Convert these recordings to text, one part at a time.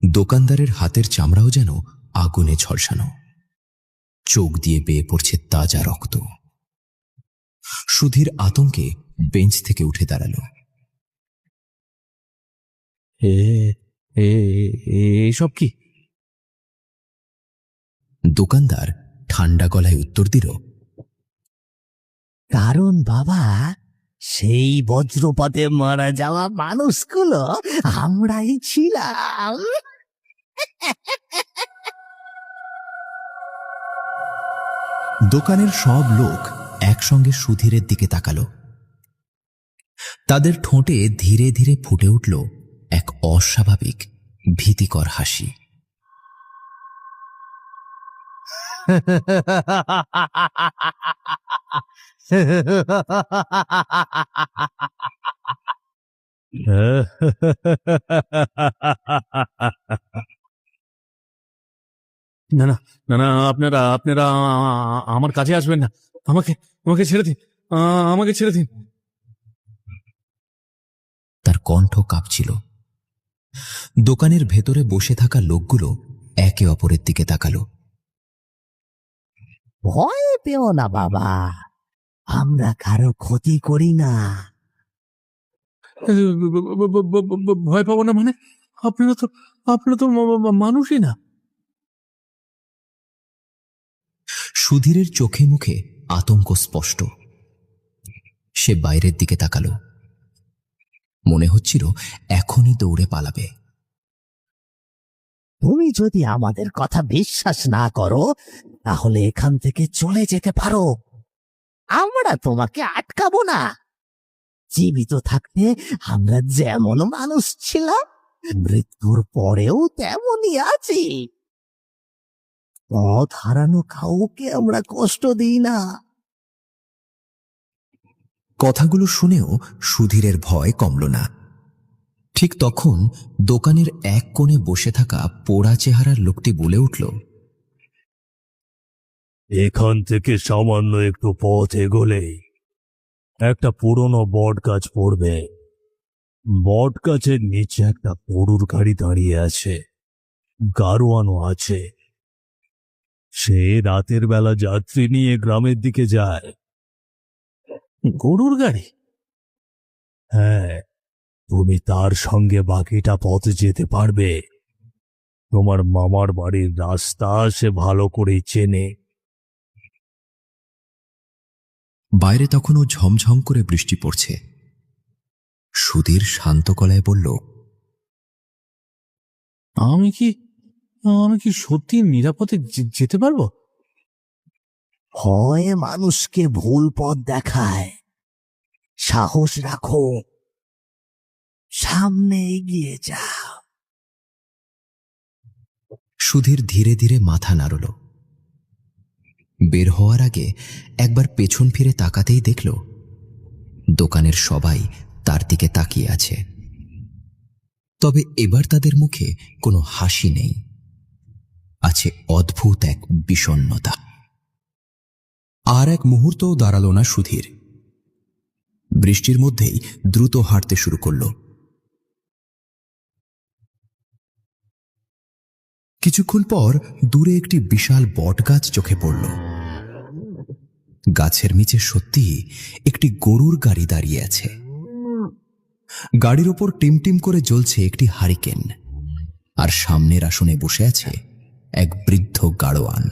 দোকানদারের হাতের চামড়াও যেন আগুনে ঝলসানো, চোখ দিয়ে বেয়ে পড়ছে তাজা রক্ত। সুধীর আতঙ্কে বেঞ্চ থেকে উঠে দাঁড়ালো। এসব কি? দোকানদার ঠান্ডা গলায় উত্তর দিল, কারণ বাবা, সেই বজ্রপাতে মারা যাওয়া মানুষগুলো আমরাই ছিলাম। দোকানের সব লোক একসঙ্গে সুধীরের দিকে তাকালো। তাদের ঠোঁটে ধীরে ধীরে ফুটে উঠল এক অস্বাভাবিক ভীতিকর হাসি। না না না না, আপনারা আপনারা আমার কাছে আসবেন না। আমাকে আমাকে ছেড়ে দিন, আমাকে ছেড়ে দিন। তার কণ্ঠ কাঁপছিল। দোকানের ভেতরে বসে থাকা লোকগুলো একে অপরের দিকে তাকালো। ভয় পেও না বাবা, আমরা কারো ক্ষতি করি না। ভয় পাবো না মানে? আপনারা তো মানুষই না। সুধীরের চোখে মুখে আতঙ্ক স্পষ্ট। সে বাইরের দিকে তাকালো। মনে হচ্ছিল এখনই দৌড়ে পালাবে। তুমি যদি আমাদের কথা বিশ্বাস না করো, তাহলে এখান থেকে চলে যেতে পারো। আমরা তোমাকে আটকাবো না। জীবিত থাকতে আমরা যেমন মানুষ ছিলাম, মৃত্যুর পরেও তেমনই আছি। পথ হারানো কাউকে আমরা কষ্ট দিই না। কথাগুলো শুনেও সুধীরের ভয় কমল না। ঠিক তখন দোকানের এক কোণে বসে থাকা পোড়া চেহারার লোকটি বলে উঠল, এখান থেকে সামান্য একটু পথ এগোলেই একটা পুরনো বট গাছ পড়বে। বট গাছের নিচে একটা গরুর গাড়ি দাঁড়িয়ে আছে, গাড়োয়ানও আছে। সে রাতের বেলা যাত্রী নিয়ে গ্রামের দিকে যায়। গরুর গাড়ি? হ্যাঁ, তুমি তার সঙ্গে বাকিটা পথ যেতে পারবে। তোমার মামার বাড়ির রাস্তা সে ভালো করেই চেনে। বাইরে তখনও ঝমঝম করে বৃষ্টি পড়ছে। সুধীর শান্ত গলায় বলল, আমি কি সত্যি নিরাপদে যেতে পারবো? ভয় মানুষকে ভুল পথ দেখায়। সাহস রাখো, সামনে এগিয়ে যাও। সুধীর ধীরে ধীরে মাথা নাড়ল। বের হওয়ার আগে একবার পেছন ফিরে তাকাতেই দেখল দোকানের সবাই তার দিকে তাকিয়ে আছে। তবে এবার তাদের মুখে কোনো হাসি নেই, আছে অদ্ভুত এক বিষণ্ণতা। আর এক মুহূর্তও দাঁড়াল না সুধীর। বৃষ্টির মধ্যেই দ্রুত হাঁটতে শুরু করল। কিছুক্ষণ পর দূরে একটি বিশাল বটগাছ চোখে পড়ল। গাছের নিচে সত্যিই একটি গরুর গাড়ি দাঁড়িয়ে আছে। গাড়ির ওপর টিমটিম করে জ্বলছে একটি হারিকেন, আর সামনের আসনে বসে আছে এক বৃদ্ধ গাড়োয়ান।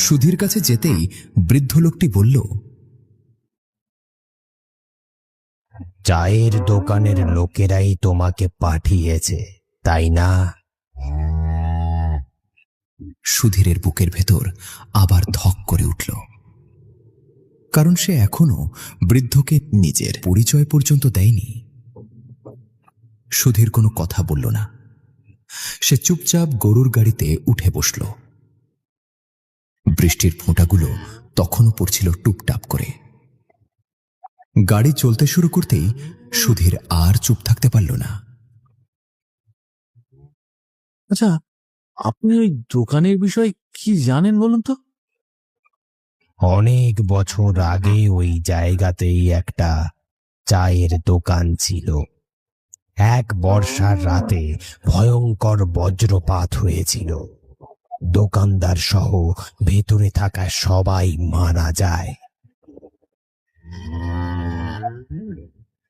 সুধীর কাছে যেতেই বৃদ্ধ লোকটি বলল, চায়ের দোকানের লোকেরাই তোমাকে পাঠিয়েছে, তাই না? সুধীরের বুকের ভেতর আবার ধক করে উঠল, কারণ সে এখনো বৃদ্ধকে নিজের পরিচয় পর্যন্ত দেয়নি। সুধীর কোনো কথা বলল না। সে চুপচাপ গরুর গাড়িতে উঠে বসল। বৃষ্টির ফোঁটাগুলো তখনও পড়ছিল টুপটাপ করে। গাড়ি চলতে শুরু করতেই সুধীর আর চুপ থাকতে পারল না। আচ্ছা, আপনি ওই দোকানের বিষয়ে কি জানেন বলুন তো? অনেক বছর আগে ওই জায়গাতেই একটা চায়ের দোকান ছিল। এক বর্ষার রাতে ভয়ঙ্কর বজ্রপাত হয়েছিল। দোকানদার সহ ভেতরে থাকা সবাই মারা যায়।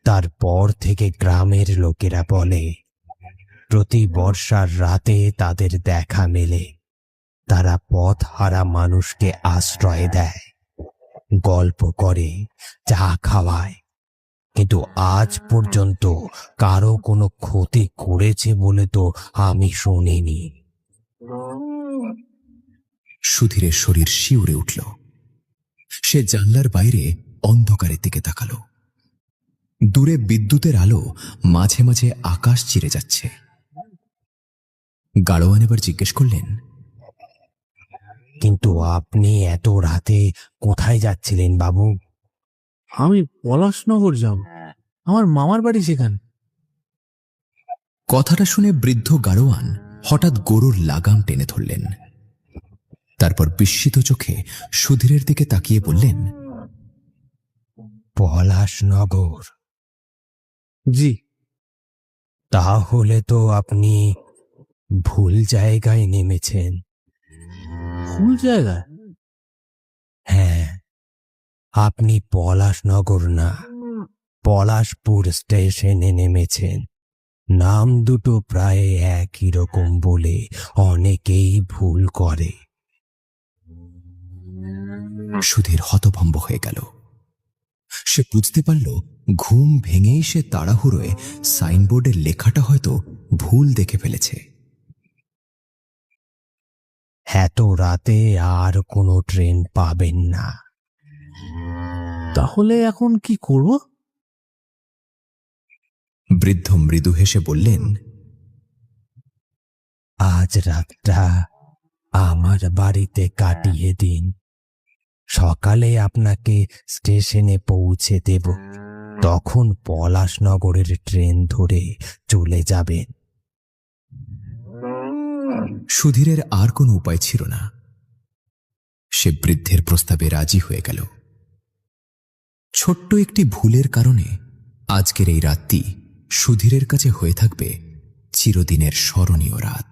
তারপর থেকে গ্রামের লোকেরা বলে, প্রতি বর্ষার রাতে তাদের দেখা মেলে। তারা পথ হারা মানুষকে আশ্রয় দেয়, গল্প করে, চা খাওয়ায়, কিন্তু আজ পর্যন্ত কারো কোনো ক্ষতি করেছে বলে তো আমি শুনিনি। সুধীরের শরীর শিউরে উঠল। সে জানলার বাইরে অন্ধকারের দিকে তাকালো। দূরে বিদ্যুতের আলো মাঝে মাঝে আকাশ চিরে যাচ্ছে। গাড়োয়ান এবার জিজ্ঞেস করলেন, কিন্তু আপনি এত রাতে কোথায় যাচ্ছিলেন বাবু? আমি পলাশনগর যাব, আমার মামার বাড়ি সেখানে। কথাটা শুনে বৃদ্ধ গাড়োয়ান হঠাৎ গরুর লাগাম টেনে ধরলেন। তারপর বিস্মিত চোখে সুধীরের দিকে তাকিয়ে বললেন, পলাশনগর? জি। তাহলে তো আপনি ভুল জায়গায় নেমেছেন। ভুল জায়গায়? হ্যাঁ, আপনি পলাশনগর না, পলাশপুর স্টেশনে নেমেছেন। নাম দুটো প্রায় একই রকম বলে অনেকেই ভুল করে। সুধীর হতভম্ব হয়ে গেল। সে বুঝতে পারল ঘুম ভেঙেই সে তাড়াহুড়োয় সাইনবোর্ডের লেখাটা হয়তো ভুল দেখে ফেলেছে। এত রাতে আর কোনো ট্রেন পাবেন না। তাহলে এখন কি করব? বৃদ্ধ মৃদু হেসে বললেন, আজ রাতটা আমার বাড়িতে কাটিয়ে দিন। সকালে আপনাকে স্টেশনে পৌঁছে দেব, তখন পলাশনগরের ট্রেন ধরে চলে যাবেন। সুধীরের আর কোনো উপায় ছিল না। সে বৃদ্ধের প্রস্তাবে রাজি হয়ে গেল। ছোট্ট একটি ভুলের কারণে আজকের এই রাতটি সুধীরের কাছে হয়ে থাকবে চিরদিনের স্মরণীয় রাত।